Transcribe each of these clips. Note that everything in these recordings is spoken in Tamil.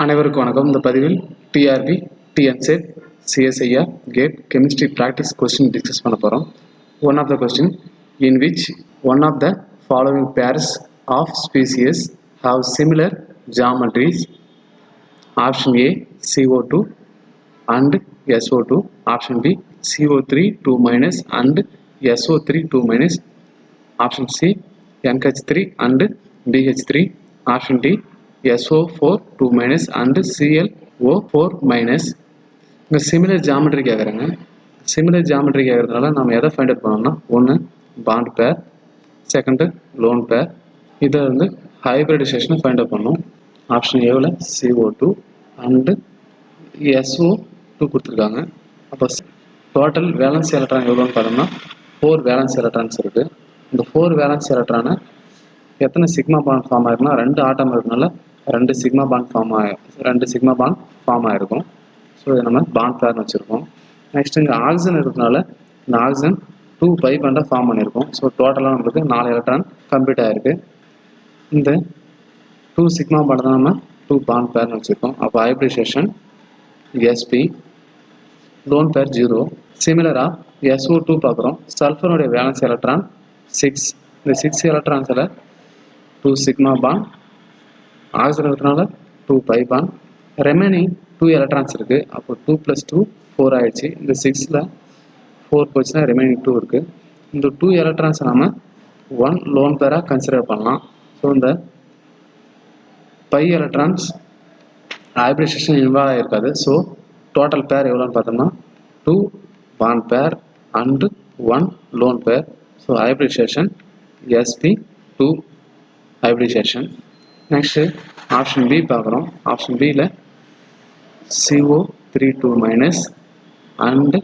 அனைவருக்கும் வணக்கம். இந்த பதிவில் TRB, TNSET, CSIR, GATE, chemistry practice question discuss பண்ண போகிறோம். One of the question, in which one of the following pairs of species have similar geometries? Option A CO2 and SO2, option B CO3 2- and SO3 2-, option C NH3 and BH3, option D SO4 2- and ClO4-. இங்கே சிமிலர் ஜாமெட்ரி கேட்குறாங்க. சிமிலர் ஜாமெட்ரி கேட்குறதுனால நம்ம எதை ஃபைண்ட் அவுட் பண்ணோம்னா, ஒன்று பாண்ட் பேர், செகண்டு லோன் பேர். இதை வந்து ஹைப்ரிடைசேஷனை ஃபைண்ட் அவுட் பண்ணோம். ஆப்ஷன் ஏவில் CO2 அண்டு SO2 கொடுத்துருக்காங்க. அப்போ டோட்டல் வேலன்ஸ் எலக்ட்ரான் எவ்வளோன்னு பார்த்தோம்னா 4 வேலன்ஸ் எலக்ட்ரான்ஸ் இருக்குது. இந்த 4 வேலன்ஸ் எலக்ட்ரானை எத்தனை சிக்மா பாண்ட் ஃபார்ம் ஆயிருக்குன்னா, 2 ஆட்டம் இருக்கிறதுனால 2 சிக்மா பாண்ட் ஃபார்ம் ஆயிருக்கும். ஸோ இதை நம்ம பாண்ட் பேர்னு வச்சுருக்கோம். நெக்ஸ்ட் இங்கே ஆக்சிஜன் இருக்கிறதுனால இந்த ஆக்சிஜன் 2 பை பாண்டாக ஃபார்ம் பண்ணியிருக்கோம். ஸோ டோட்டலாக நம்மளுக்கு 4 எலக்ட்ரான் கம்ப்ளீட் ஆகிருக்கு. இந்த 2 சிக்மா பாண்ட் தான் நம்ம 2 பாண்ட் பேர்னு வச்சுருக்கோம். அப்போ hybridisation SP, lone pair 0. சிமிலராக SO2 பார்க்குறோம். சல்ஃபருடைய வேலன்ஸ் எலக்ட்ரான் 6. இந்த 6 எலக்ட்ரான்ஸில் 2 சிக்மா பாண்ட், ஆக்சிஜன் இருக்கிறதுனால 2 பை பாண்ட், ரெமைனிங் 2 எலக்ட்ரான்ஸ் இருக்குது. அப்போ 2 + 2 4 ஆகிடுச்சு. இந்த 6ல் 4 போச்சுன்னா ரெமைனிங் 2 இருக்குது. இந்த 2 எலக்ட்ரான்ஸை நம்ம 1 லோன் பேராக கன்சிடர் பண்ணலாம். ஸோ இந்த பை எலக்ட்ரான்ஸ் ஹைப்ரிடைசேஷன் இன்வால்வ் ஆகிருக்காது. ஸோ டோட்டல் பேர் எவ்வளோன்னு பார்த்தோம்னா 2 bond pair and 1 lone pair. So hybridisation SP2 hybridisation. Next option B பார்க்குறோம். ஆப்ஷன் பியில் CO3 2- அண்டு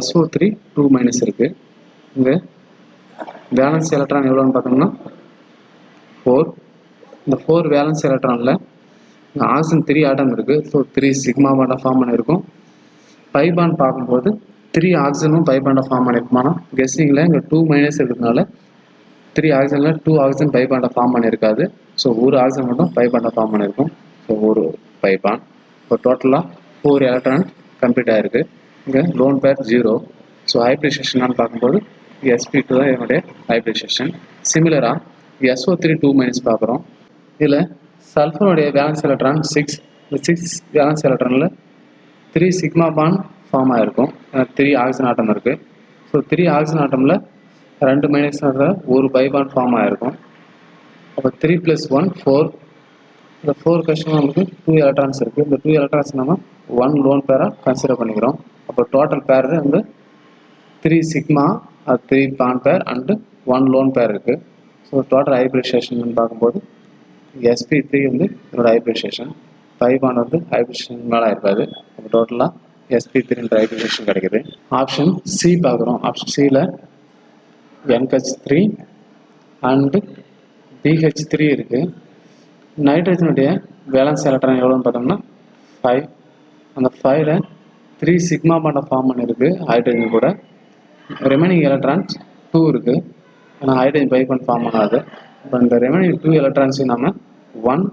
SO3 2- இருக்குது. இங்கே வேலன்ஸ் எலக்ட்ரான் எவ்வளோன்னு பார்த்தோம்னா 4. இந்த 4 வேலன்ஸ் எலக்ட்ரானில் ஆக்சிஜன் 3 ஆட்டம் இருக்குது. ஸோ 3 சிக்மா பாண்டாக ஃபார்ம் பண்ணியிருக்கும். பை பாண்ட் பார்க்கும்போது 3 ஆக்சிஜனும் பை பாண்டாக ஃபார்ம் பண்ணியிருக்குமானா கெஸ்ஸிங்கில் இங்கே 2- இருக்கிறதுனால 3 ஆக்சிஜனில் 2 ஆக்சிஜன் பை பாண்டாக ஃபார்ம் பண்ணியிருக்காது. ஸோ ஒரு ஆக்சிஜன் மட்டும் பை பாண்டாக ஃபார்ம் பண்ணியிருக்கும். ஸோ ஒரு பை பாண்ட். இப்போ டோட்டலாக 4 எலக்ட்ரான் கம்ப்ளீட் ஆகிருக்கு. இங்கே லோன் பேர் 0. ஸோ ஹைப்ரிடைசேஷன் பார்க்கும்போது SP2 தான் என்னுடைய ஹைப்ரிடைசேஷன். சிமிலராக SO3 2- பார்க்குறோம். இதில் சல்ஃபருடைய வேலன்ஸ் எலக்ட்ரான் 6. இந்த 6 வேலன்ஸ் எலக்ட்ரானில் 3 சிக்மா பாண்ட் ஃபார்ம் ஆகிருக்கும். 3 ஆக்சிஜன் ஆட்டம் இருக்குது. ஸோ 3 ஆக்சிஜன் ஆட்டமில் 2 மைனஸில் ஒரு பை பாண்ட் ஃபார்ம் ஆகிருக்கும். அப்போ 3 + 1 4. இந்த 4 கஷ்டம் நமக்கு 2 எலக்ட்ரான்ஸ் இருக்குது. இந்த 2 எலக்ட்ரான்ஸ் நம்ம 1 லோன் பேராக கன்சிடர் பண்ணிக்கிறோம். அப்போ டோட்டல் பேர் வந்து 3 sigma 3 bond pair and 1 lone பேர் இருக்குது. ஸோ டோட்டல் ஹைப்ரிடைசேஷன் பார்க்கும்போது SP3 வந்து இதோட ஹைப்ரிடைசேஷன். பை பாண்ட் வந்து ஹைப்ரிடைசேஷன் மேலே இருக்காது. அப்போ டோட்டலாக SP3 ஹைப்ரிடைசேஷன் கிடைக்குது. ஆப்ஷன் சி பார்க்குறோம். ஆப்ஷன் சியில் NH3 அண்டு BH3 இருக்குது. நைட்ரஜனுடைய வேலன்ஸ் எலக்ட்ரான் எவ்வளோன்னு பார்த்தோம்னா 5. அந்த 5ல் 3 சிக்மா பாண்டை ஃபார்ம் பண்ணியிருக்கு ஹைட்ரஜன் கூட. ரெமைனிங் எலக்ட்ரான்ஸ் 2 இருக்குது. ஆனால் ஹைட்ரஜன் பை பாண்ட் ஃபார்ம் பண்ணாது. இப்போ இந்த ரெமைனிங் 2 எலக்ட்ரான்ஸையும் நம்ம 1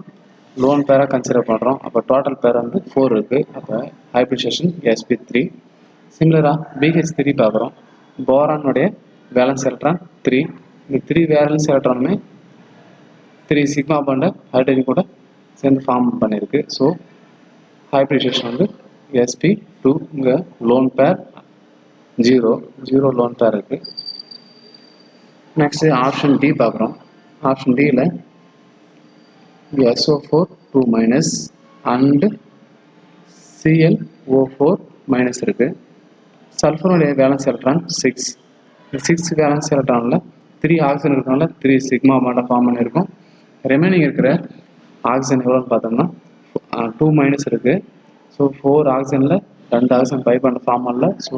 லோன் பேராக கன்சிடர் பண்ணுறோம். அப்போ டோட்டல் பேர் வந்து 4 இருக்குது. அப்போ ஹைப்ரிடைசேஷன் SP3. சிமிலராக BH3 பார்க்குறோம். போரானுடைய வேலன்ஸ் எலக்ட்ரான் 3. இந்த 3 வேலன்ஸ் எலக்ட்ரானுமே 3 சிக்மா பாண்டை ஹைட்ரஜன் கூட சேர்ந்து ஃபார்ம் பண்ணியிருக்கு. ஸோ ஹைப்ரிடைசேஷன் வந்து SP2. இங்கே லோன் பேர் 0 லோன் பேர் இருக்குது. நெக்ஸ்ட்டு ஆப்ஷன் டி பார்க்குறோம். ஆப்ஷன் டியில் SO4 2- அண்டு ClO4- இருக்குது. சல்ஃபருடைய வேலன்ஸ் எலக்ட்ரான் 6. இந்த 6 வேலன்ஸ் எலக்ட்ரானில் 3 ஆக்சிஜன் இருக்கிறதுனால 3 சிக்மா பாண்டை ஃபார்ம் பண்ணியிருக்கோம். ரெமைனிங் இருக்கிற ஆக்சிஜன் எவ்வளோன்னு பார்த்தோம்னா 2- இருக்குது. ஸோ 4 ஆக்சிஜனில் 2 ஆக்சிஜன் பை பாண்ட் ஃபார்ம் பண்ணல. ஸோ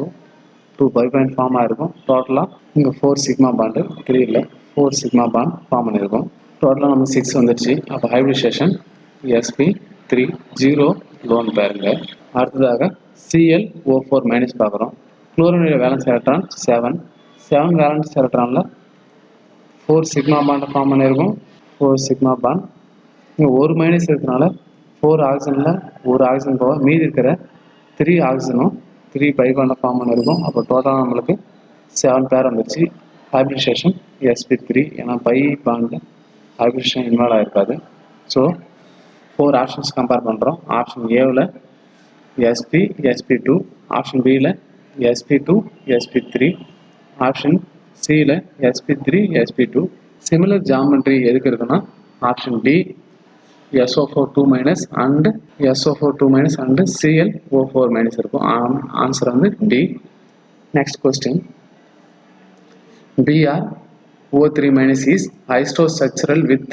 2 பை பாண்ட் ஃபார்ம் ஆகிருக்கும். டோட்டலாக இங்கே 4 சிக்மா பாண்டு 3ல் 4 சிக்மா பாண்ட் ஃபார்ம் பண்ணியிருக்கோம். டோட்டலாக நம்ம 6 வந்துடுச்சு. அப்போ ஹைப்ரிடைசேஷன் SP3 0 லோன் பேருங்க. அடுத்ததாக ClO4- பார்க்குறோம். குளோரினுடைய வேலன்ஸ் எலக்ட்ரான் 7. 7 வேலன்ஸ் எலக்ட்ரானில் 4 சிக்மா பாண்டை ஃபார்ம் பண்ணியிருக்கும். 4 சிக்மா பாண்ட். இங்கே ஒரு மைனஸ் இருக்கிறதுனால 4 ஆக்சிஜனில் ஒரு ஆக்சிஜன் போக மீதி இருக்கிற 3 ஆக்சிஜனும் 3 பை பாண்டை ஃபார்ம் பண்ணியிருக்கும். அப்போ டோட்டலாக நம்மளுக்கு 7 பேர் வந்துச்சு. ஹைப்ரிடைசேஷன் sp3, ஏன்னா பை பாண்டு ஹைப்ரிடைசேஷன் இன்வால்வ் ஆகிருக்காது. ஸோ 4 ஆப்ஷன்ஸ் கம்பேர் பண்ணுறோம். ஆப்ஷன் ஏவில் sp sp2, ஆப்ஷன் பியில் sp2 sp3, ஆப்ஷன் சியில் sp3 sp2. சிமிலர் ஜாமெட்ரி எதுக்கு இருக்குன்னா option D SO4 2- and SO4 2- and ClO4- இருக்கும். ஆன்சர் வந்து D. Next question, BrO3- is isostructural with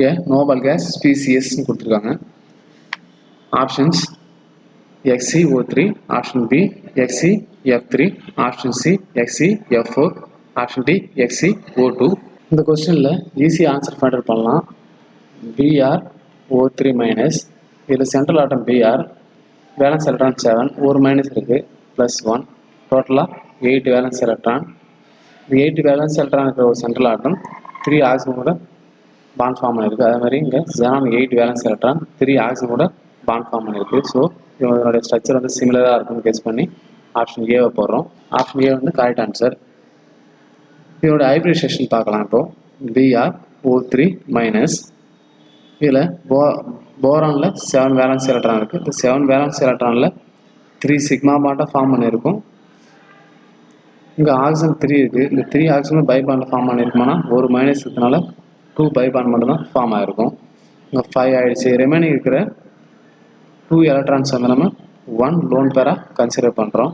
a noble gas species கொடுத்துருக்காங்க. Options XeO3, option B XeF3, option C XeF4, option D XeO2. இந்த கொஸ்டினில் ஈஸியாக ஆன்சர் ஃபைண்ட் பண்ணலாம். BrO3-, இதில் central atom Br, valence electron 7, ஒரு மைனஸ் இருக்குது, +1, டோட்டலாக 8 வேலன்ஸ் எலக்ட்ரான். இந்த 8 வேலன்ஸ் எலக்ட்ரான் இருக்கிற ஒரு சென்ட்ரல் ஆட்டம் 3 ஆக்சிஜன் கூட பாண்ட் ஃபார்ம் பண்ணியிருக்கு. அதே மாதிரி இங்கே ஜெனான் 8 வேலன்ஸ் எலக்ட்ரான் 3 ஆக்சிஜன் கூட பாண்ட் ஃபார்ம் பண்ணியிருக்கு. ஸோ இதனுடைய ஸ்ட்ரக்சர் வந்து சிமிலராக இருக்கும்னு கெஸ் பண்ணி ஆப்ஷன் ஏவை போடுறோம். ஆப்ஷன் ஏ வந்து கரெக்ட் ஆன்சர். இதோட ஹைப்ரிடைசேஷன் பார்க்கலாம். இப்போது BrO3-, இதில் போரானில் 7 வேலன்ஸ் எலக்ட்ரான் இருக்குது. இந்த 7 வேலன்ஸ் எலக்ட்ரானில் 3 சிக்மா பாண்டை ஃபார்ம் பண்ணியிருக்கும். இங்கே ஆக்சிஜன் 3 இருக்குது. இந்த 3 ஆக்சிஜன் பை பாண்டை ஃபார்ம் பண்ணியிருக்குமானா ஒரு மைனஸ் இருக்கிறதுனால 2 பை பாண்ட் மட்டும் தான் ஃபார்ம் ஆகிருக்கும். இங்கே 5 ஆகிடுச்சு. ரிமைனிங் இருக்கிற 2 எலக்ட்ரான்ஸ் வந்து நம்ம 1 லோன் பேராக கன்சிடர் பண்ணுறோம்.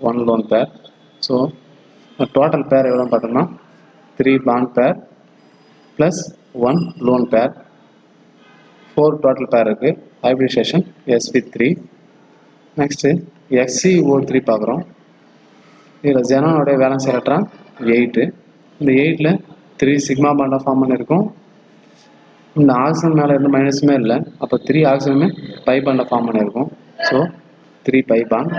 1 lone pair. So total pair எவ்வளோன்னு பார்த்தோம்னா 3 பாண்ட் பேர் ப்ளஸ் 1 லோன் பேர், 4 டோட்டல் பேர் இருக்குது. Hybridisation sp3. நெக்ஸ்ட்டு XeO3 பார்க்குறோம். இதில் ஜெனானோடைய வேலன்ஸ் எலக்ட்ரான் 8. இந்த 8ல் 3 சிக்மா பாண்டாக ஃபார்ம் பண்ணியிருக்கும். இந்த ஆக்சிஜன் மேலே எந்த மைனஸுமே இல்லை. அப்போ 3 ஆக்சிஜனுமே பை பாண்டை ஃபார்ம் பண்ணியிருக்கும். So 3 pi bond.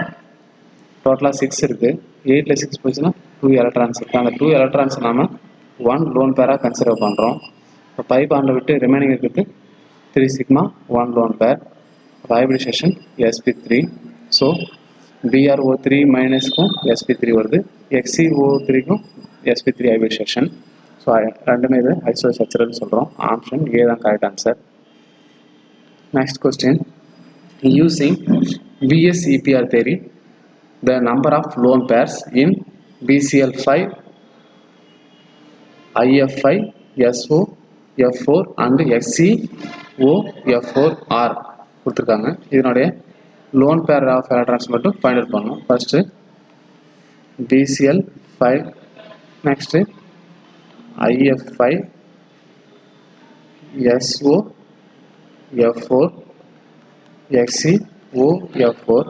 டோட்டலாக 6 இருக்குது. 8ல் 6 போச்சுன்னா 2 எலக்ட்ரான்ஸ் இருக்குது. அந்த 2 எலக்ட்ரான்ஸ் நாம் 1 லோன் பேராக கன்சிடர் பண்ணுறோம். இப்போ பை பாண்டை விட்டு ரிமைனிங் இருக்குது 3 sigma 1 lone pair. Hybridisation sp3. So BrO3-க்கும் sp3 வருது, XeO3-க்கும் sp3 ஹைப்ரிடைசேஷன். ஸோ ரெண்டுமே இது ஐசோஸ்ட்ரக்சரல்னு சொல்கிறோம். ஆப்ஷன் ஏ தான் correct answer. Next question, using BS-EPR theory, the number of lone pairs in BCl5, IF5, SO, F4 and XeO, F4 கொடுத்துருக்காங்க. இதனுடைய லோன் பேர் ஆஃப் எலக்ட்ரான்ஸ் மட்டும் ஃபைண்ட் அவுட் பண்ணணும். First BCl5, next IF5, SO, F4, XeO, F4.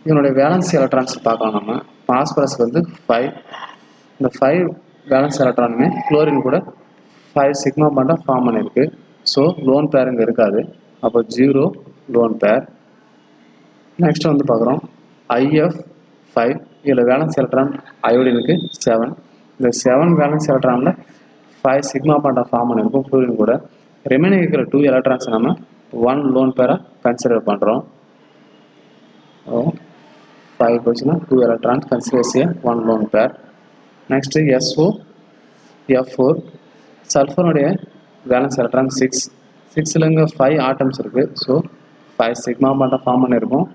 இதனுடைய வேலன்ஸ் எலக்ட்ரான்ஸ் பார்க்கலாம். நம்ம பாஸ்பரஸ் வந்து 5. இந்த 5 வேலன்ஸ் எலக்ட்ரானுமே குளோரின் கூட 5 சிக்மா பாண்டை ஃபார்ம் பண்ணியிருக்கு. ஸோ லோன் பேர் இங்கே இருக்காது. அப்போ 0 லோன் பேர். நெக்ஸ்ட் வந்து பார்க்குறோம் IF5. இதில் வேலன்ஸ் எலக்ட்ரான் அயோடினுக்கு 7. இந்த 7 வேலன்ஸ் எலக்ட்ரானில் 5 சிக்மா பாண்டை ஃபார்ம் பண்ணியிருக்கும் குளோரின் கூட. ரிமைனிங் இருக்கிற 2 எலக்ட்ரான்ஸ் நம்ம 1 லோன் பேரை கன்சிடர் பண்ணுறோம். 5 போச்சுன்னா 2 electrons considers a 1 lone pair. Next SO, F4. சல்ஃபருடைய வேலன்ஸ் எலக்ட்ரான் 6. 6ல் இங்கே 5 ஆட்டம்ஸ் இருக்குது. ஸோ 5 சிக்மா பாண்டை ஃபார்ம் பண்ணியிருக்கும்.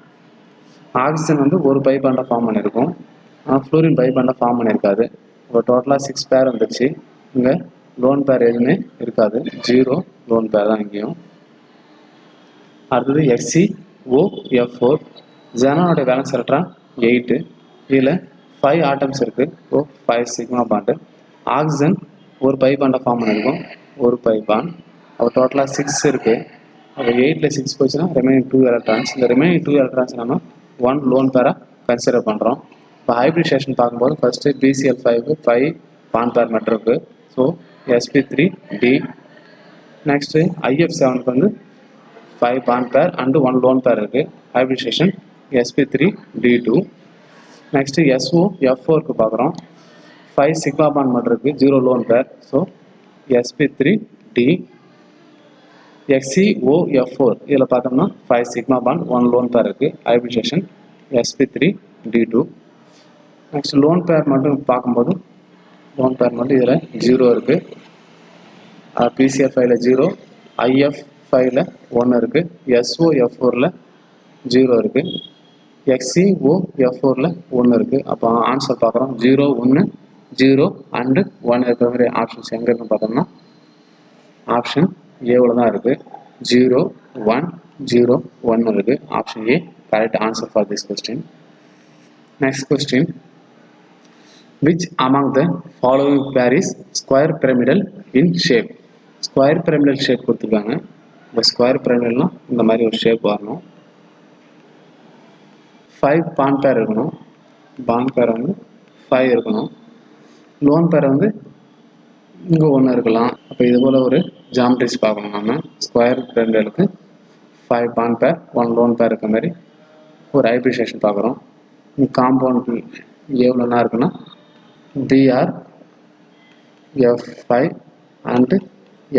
ஆக்சிஜன் வந்து ஒரு பை பாண்டை ஃபார்ம் பண்ணியிருக்கும். ஆனால் ஃப்ளோரின் பை பாண்டை ஃபார்ம் பண்ணியிருக்காது. இப்போ டோட்டலாக 6 பேர் வந்துச்சு. இங்கே லோன் பேர் எதுவுமே இருக்காது. 0 லோன் பேர் தான் இங்கேயும். அடுத்தது XeO, F4. ஜெனானோட valence electron 8. இதில் 5 ஆட்டம்ஸ் இருக்குது. So 5 sigma bond. ஆக்சிஜன் ஒரு பை பாண்டை ஃபார்ம் பண்ணியிருக்கும். ஒரு பை பாண்ட். அப்போ டோட்டலாக 6 இருக்குது. அப்போ 8ல் 6 போச்சுன்னா ரிமைனிங் 2 எலக்ட்ரான்ஸ். இந்த ரிமைனிங் 2 எலக்ட்ரான்ஸ் நம்ம 1 லோன் பேரை கன்சிடர் பண்ணுறோம். இப்போ ஹைப்ரிடைசேஷன் பார்க்கும்போது ஃபஸ்ட்டு BCl5க்கு 5 பாண்ட் பேர் மட்டும் இருக்குது. So sp3D. நெக்ஸ்ட்டு IF7க்கு வந்து 5 பாண்ட் பேர் அண்டு 1 லோன் பேர் இருக்குது. Hybridisation sp3D2. நெக்ஸ்ட்டு SO, F4க்கு பார்க்குறோம். 5 சிக்மா பாண்ட் மட்டும் இருக்குது. 0 loan pair. So sp3D. XeOF4 இதில் பார்த்தோம்னா 5 சிக்மா பாண்ட் 1 லோன் பேர் இருக்குது. Hybridisation sp3d2. Next lone pair மட்டும் பார்க்கும்போது லோன் பேர் மட்டும் இதில் 0 இருக்குது. PCF5ல 0, IF5ல 1 இருக்குது, SOF4ல 0 இருக்குது, XeOF4ல 1 இருக்குது. அப்போ ஆன்சர் பார்க்குறோம் 0, 1, 0 அண்டு 1 இருக்கிற மாதிரி ஆப்ஷன்ஸ் எங்கே இருக்குன்னு பார்த்தோம்னா ஆப்ஷன் ஏவில் தான் இருக்குது. 0, 1, 0, 1 இருக்குது. Option A correct answer for this question. Next question, which among the following pair is square pyramidal in shape? Square pyramidal shape கொடுத்துருக்காங்க. இந்த ஸ்கொயர் பிரமிடல்னால் இந்த மாதிரி ஒரு ஷேப் வரணும். 5 பாண்ட் பேர் இருக்கணும். பாண்ட் பேர் வந்து 5 இருக்கணும். லோன் பேர் வந்து இங்கே 1 இருக்கலாம். அப்போ இது போல் ஒரு ஜாமெட்ரிஸ் பார்க்கணும். நம்ம ஸ்கொயர் பிரமிடலுக்கு 5 பாண்ட் பேர் 1 லோன் பேர் இருக்க மாதிரி ஒரு ஹைபிரிடேஷன் பார்க்குறோம். காம்பவுண்ட் எவ்வளோனா இருக்குன்னா BR F5 அண்டு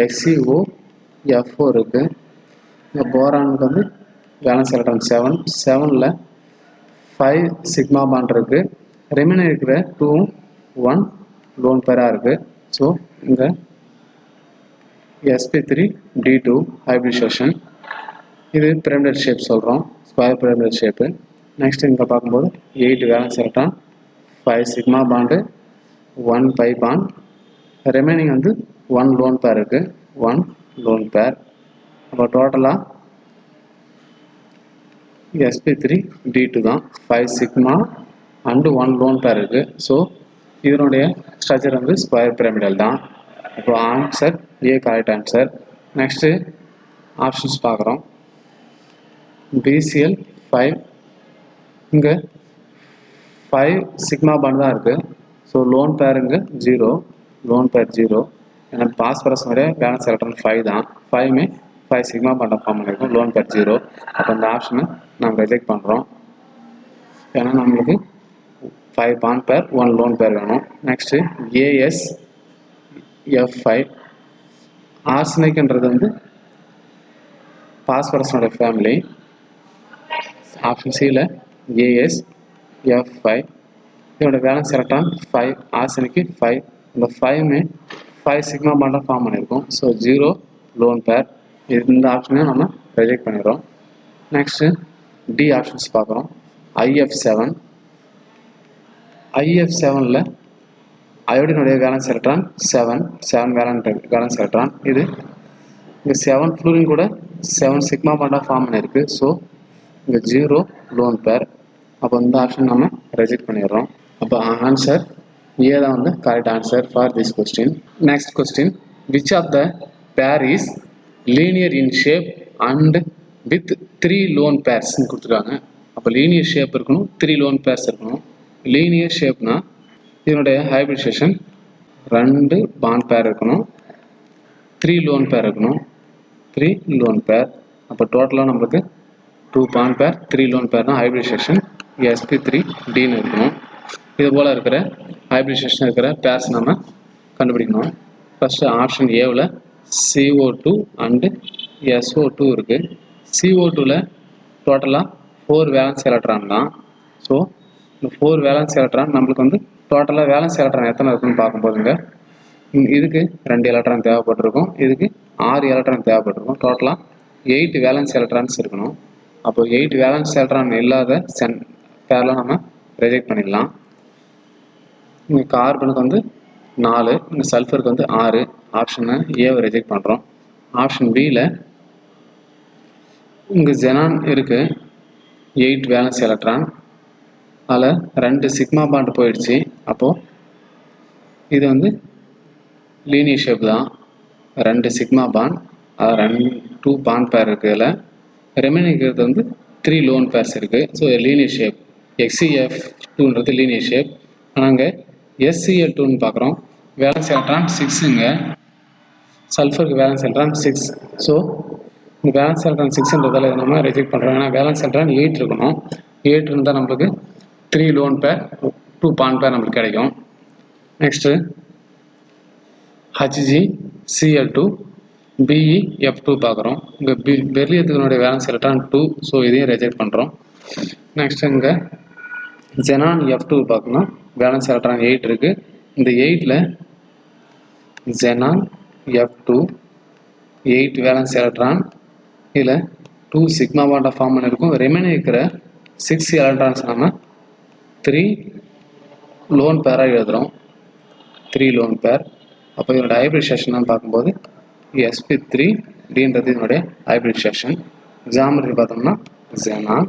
XeOF4 இருக்குது. இந்த போரானுக்கு வந்து வேலன்ஸ் எலக்ட்ரான் 7ல் 5 சிக்மா பாண்ட் இருக்குது. ரிமைனிங் இருக்கிற 2, 1 லோன் பேராக இருக்குது. ஸோ இங்கே sp3d2 ஹைபிரிடேஷன். இது பிரமிடல் ஷேப் சொல்கிறோம், ஸ்கொயர் பிரமிடல் ஷேப்பு. நெக்ஸ்ட் இங்கே பார்க்கும்போது 8 valence electron, 5 sigma bond, 1 pi bond. Remaining வந்து 1 லோன் பேர் இருக்குது, 1 லோன் பேர். அப்போ டோட்டலாக sp3d2 தான். 5 சிக்மா அண்டு 1 லோன் பேர் இருக்குது. ஸோ இதனுடைய ஸ்ட்ரக்சர் வந்து ஸ்கொயர் பிரமிடல் தான். இப்போ answer A correct answer. Next options பார்க்குறோம். BCl 5, இங்கே 5 சிக்மா பாண்ட் தான் இருக்குது. ஸோ லோன் பேர் இங்கே 0, லோன் பேர் 0. ஏன்னா பாஸ்பரஸோடைய வேலன்ஸ் எலக்ட்ரான் 5 தான். 5மே 5 சிக்மா பாண்டை ஃபார்ம் பண்ணியிருக்கோம். Lone pair 0. அப்போ இந்த ஆப்ஷனை நம்ம ரிஜெக்ட் பண்ணுறோம். ஏன்னா நம்மளுக்கு 5 பாண்ட் பேர் 1 லோன் பேர் வேணும். Next AsF5. ஆர்சனிக்ன்றது வந்து பாஸ்பரஸோட ஃபேமிலி. ஆப்ஷன் சியில் AsF5. இதோட வேலன்ஸ் எலக்ட்ரான் 5, ஆர்சனிக்கு 5. இந்த 5மே 5 சிக்மா பாண்டாக ஃபார்ம் பண்ணியிருக்கோம். So 0 lone pair. இந்த ஆப்ஷனை நம்ம ரிஜெக்ட் பண்ணிடுறோம். நெக்ஸ்ட்டு டி ஆப்ஷன்ஸ் பார்க்குறோம். IF7. IF7ல் அயோடினுடைய வேலன்ஸ் எலக்ட்ரான் 7 வேலன்ஸ் எலக்ட்ரான். இது இங்கே 7 ஃப்ளூரின் கூட 7 சிக்மா பாண்டாக ஃபார்ம் பண்ணியிருக்கு. ஸோ இங்கே 0 லோன் பேர். அப்போ இந்த ஆப்ஷன் நம்ம ரிஜெக்ட் பண்ணிடுறோம். அப்போ ஆன்சர் ஏ தான் வந்து correct answer for this question. Next question, which of the pair is linear in shape and with 3 lone பேர்ஸ்ன்னு கொடுத்துருக்காங்க. அப்போ லீனியர் ஷேப் இருக்கணும், 3 லோன் பேர்ஸ் இருக்கணும். லீனியர் ஷேப்னா இதனுடைய ஹைபிரிடேஷன் 2 பாண்ட் பேர் இருக்கணும், 3 லோன் பேர் இருக்கணும், 3 லோன் பேர். அப்போ டோட்டலாக நம்மளுக்கு 2 பாண்ட் பேர் 3 லோன் பேர்னா ஹைபிரிடேஷன் sp3dன்னு இருக்கணும். இது போல் இருக்கிற ஹைபிரிடேஷன் இருக்கிற பேர்ஸ் நம்ம கண்டுபிடிக்கணும். First option ஏவில் CO2 and SO2 இருக்குது. CO2ல் டோட்டலாக 4 வேலன்ஸ் எலக்ட்ரான் தான். ஸோ இந்த 4 வேலன்ஸ் எலக்ட்ரான் நம்மளுக்கு வந்து டோட்டலாக வேலன்ஸ் எலக்ட்ரான் எத்தனை இருக்குன்னு பார்க்கும்போதுங்க இதுக்கு 2 எலக்ட்ரான் தேவைப்பட்டிருக்கும், இதுக்கு 6 எலக்ட்ரான் தேவைப்பட்டிருக்கும். டோட்டலாக 8 வேலன்ஸ் எலக்ட்ரான்ஸ் இருக்கணும். அப்போ 8 வேலன்ஸ் எலக்ட்ரான் இல்லாத பேர்லாம் நம்ம ரிஜெக்ட் பண்ணிடலாம். இங்கே கார்பனுக்கு வந்து 4, இங்கே சல்ஃபருக்கு வந்து 6. ஆப்ஷனை ஏவை ரிஜெக்ட் பண்ணுறோம். ஆப்ஷன் பியில் இங்கே ஜெனான் இருக்குது, 8 வேலன்ஸ் எலக்ட்ரான். அதில் 2 சிக்மா பாண்ட் போயிடுச்சு. அப்போது இது வந்து லீனியர் ஷேப் தான். 2 சிக்மா பாண்ட், அது 2 பாண்ட் பேர் இருக்குது. இதில் ரெமைனிங் இருக்கிறது வந்து 3 லோன் பேர்ஸ் இருக்குது. So linear shape. XeF2ன்றது லீனியர் ஷேப். ஆனால் இங்கே SCl2ன்னு பார்க்குறோம். வேலன்ஸ் எலக்ட்ரான் 6ங்க, சல்ஃபருக்கு வேலன்ஸ் எலக்ட்ரான் 6. ஸோ இந்த வேலன்ஸ் எலக்ட்ரான் 6ன்றதால இதை நம்ம ரிஜெக்ட் பண்ணுறோம். ஏன்னா வேலன்ஸ் எலக்ட்ரான் 8 இருக்கணும். 8 இருந்தால் நம்மளுக்கு 3 லோன் பேர் 2 பாண்ட் பேர் நம்மளுக்கு கிடைக்கும். நெக்ஸ்ட்டு HgCl2 BeF2 பார்க்குறோம். இங்கே பெர்லியத்துக்குனுடைய வேலன்ஸ் எலக்ட்ரான் 2, ஸோ இதையும் ரிஜெக்ட் பண்ணுறோம். நெக்ஸ்ட் இங்கே ஜெனான் F2 பார்க்கணும், வேலன்ஸ் எலக்ட்ரான் 8 இருக்குது. இந்த 8ல் ஜெனான் F2 8 வேலன்ஸ் எலக்ட்ரான், இதில் 2 சிக்மா பாண்டை ஃபார்ம் பண்ணியிருக்கும். ரிமைனிங் இருக்கிற 6 எலக்ட்ரான்ஸ் நம்ம 3 லோன் பேராக எழுதுகிறோம். 3 லோன் பேர். அப்போ இதனோட ஹைப்ரிடைசேஷன் பார்க்கும்போது sp3 அப்படின்றது இதனுடைய ஹைப்ரிடைசேஷன். ஜாமெட்ரி பார்த்தோம்னா ஜெனான்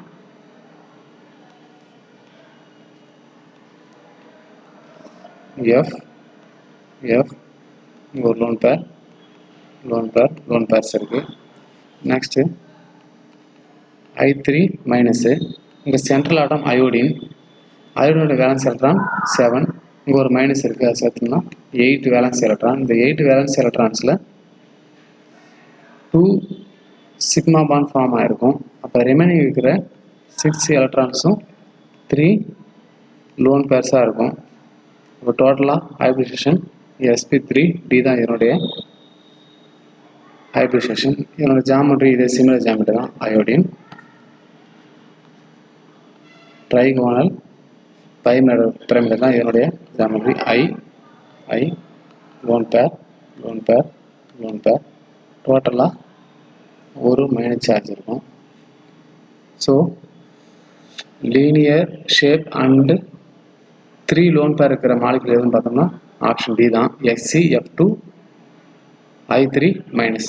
F இங்கே ஒரு லோன் பேர்ஸ் இருக்குது. நெக்ஸ்ட்டு I3 மைனஸு, இங்கே சென்ட்ரல் ஆட்டம் அயோடினோட வேலன்ஸ் எலக்ட்ரான் 7, இங்கே ஒரு மைனஸ் இருக்குது, அது சேர்த்தோம்னா 8 வேலன்ஸ் எலக்ட்ரான். இந்த 8 வேலன்ஸ் எலக்ட்ரான்ஸில் 2 சிக்மா பாண்ட் ஃபார்ம் ஆகிருக்கும். அப்போ ரிமைனிங் இருக்கிற 6 எலக்ட்ரான்ஸும் 3 லோன் பேர்ஸாக இருக்கும். இப்போ டோட்டலாக ஹைப்ரிடைசேஷன் sp3d தான் இதனுடைய ஹைப்ரிடைசேஷன். இதனோட ஜாமெட்ரி இதே சிமிலர் ஜாமெட்ரி தான். அயோடின் ட்ரைகோனல் பைமைடல் தான் இதனுடைய ஜாமெட்ரி. I லோன் பேர் டோட்டலாக ஒரு மைனஸ் சார்ஜ் இருக்கும். So linear shape and 3 lone pair இருக்கிற மாலிகுல் எதுன்னு பார்த்தோம்னா ஆப்ஷன் டி தான், XeF2 I3 minus.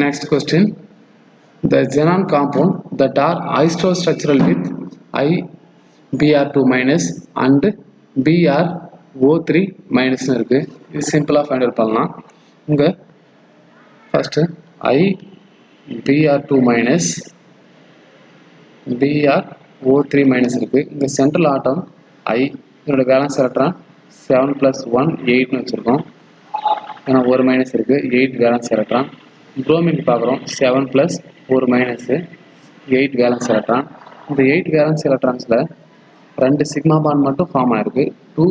Next question, the xenon compound that are isostructural with IBr2 minus and BrO3 minus இருக்கு. இது சிம்பிளாக ஃபைண்ட் அவுட் பண்ணலாம். இங்கே first IBr2 minus BrO3 minus இருக்குது. இங்கே சென்ட்ரல் ஆட்டம் இதனோட வேலன்ஸ் எலக்ட்ரான் 7 + 1 8னு வச்சுருக்கோம். ஏன்னா ஒரு மைனஸ் இருக்குது, 8 வேலன்ஸ் எலக்ட்ரான். புரோமின் பார்க்குறோம், 7 + 1 மைனஸு 8 வேலன்ஸ் எலக்ட்ரான். இந்த 8 வேலன்ஸ் எலக்ட்ரான்ஸில் 2 சிக்மா பாண்ட் மட்டும் ஃபார்ம் ஆகிருக்கு. 2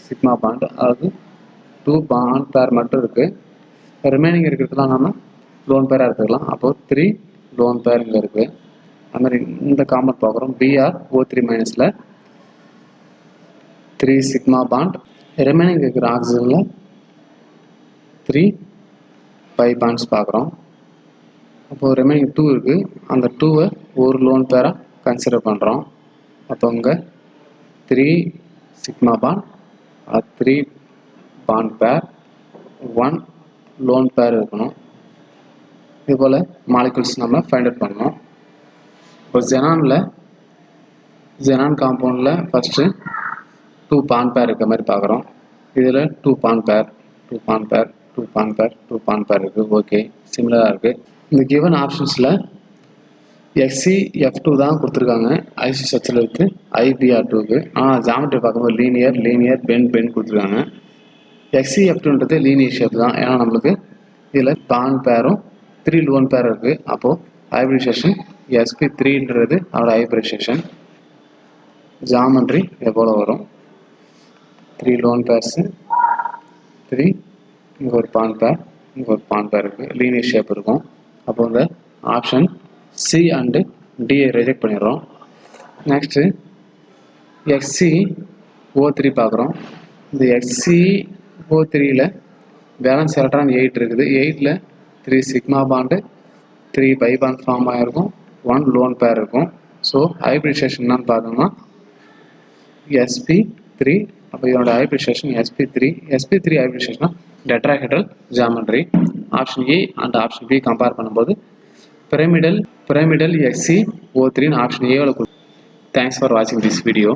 சிக்மா பாண்ட், அதாவது 2 பாண்ட் பேர் மட்டும் இருக்குது. ரிமைனிங் இருக்கிறதுலாம் நம்ம லோன் பேராக எடுத்துக்கலாம். அப்போது 3 லோன் பேர் இங்கே இருக்குது. அது மாதிரி இந்த காம்பவுண்ட் பார்க்குறோம், BrO3 மைனஸில் 3 சிக்மா பாண்ட், ரிமைனிங் இருக்கிற ஆக்சிஜனில் 3 பை பாண்ட்ஸ் பார்க்குறோம். அப்போது ரிமைனிங் 2 இருக்குது. அந்த 2வை ஒரு லோன் பேராக கன்சிடர் பண்ணுறோம். அப்போ இங்கே 3 சிக்மா பாண்ட், 3 பாண்ட் பேர், 1 லோன் பேர் இருக்கணும். இதுபோல் மாலிகுல்ஸ் நம்ம ஃபைண்ட் அவுட் பண்ணணும். இப்போ ஜெனான் காம்பவுண்டில் ஃபஸ்ட்டு 2 பாண்ட் பேர் இருக்க மாதிரி பார்க்குறோம். இதில் 2 பாண்ட் பேர் இருக்குது. ஓகே, சிமிலராக இருக்குது. இந்த கிவன் ஆப்ஷன்ஸில் XeF2 தான் கொடுத்துருக்காங்க ஐசோஸ்ட்ரக்சரல் வித் IBr2க்கு. ஆனால் ஜாமெட்ரி பார்க்கும்போது லீனியர் பென் கொடுத்துருக்காங்க. XeF2ன்றது லீனியர் ஷேப் தான், ஏன்னா நம்மளுக்கு இதில் பாண்ட் பேரும் 3 லோன் பேர் இருக்குது. அப்போது ஹைப்ரிடைசேஷன் sp3ன்றது அதோட ஹைப்ரிடைசேஷன். ஜாமெட்ரி எவ்வளோ வரும், 3 லோன் பேர்ஸு, 3 இங்கே ஒரு பாண்ட் பேர் இருக்குது, லீனியர் ஷேப் இருக்கும். அப்போ இந்த ஆப்ஷன் சி அண்டு டியை ரிஜெக்ட் பண்ணிடுறோம். நெக்ஸ்ட்டு XeO3 பார்க்குறோம். இந்த XeO3ல் வேலன்ஸ் எலக்ட்ரான் 8 இருக்குது. 8ல் 3 sigma bond, 3 pi bond form ஆகிருக்கும், 1 லோன் பேர் இருக்கும். ஸோ ஹைப்ரிடைசேஷன் என்னன்னு பார்த்தோம்னா sp3. அப்போ இதோட hybridisation sp3 hybridisation tetrahedral geometry. Option A and option B compare பண்ணும்போது பிரமிடல் XeO3 ஆப்ஷன் ஏவில். தேங்க்ஸ் ஃபார் வாட்சிங் திஸ் வீடியோ.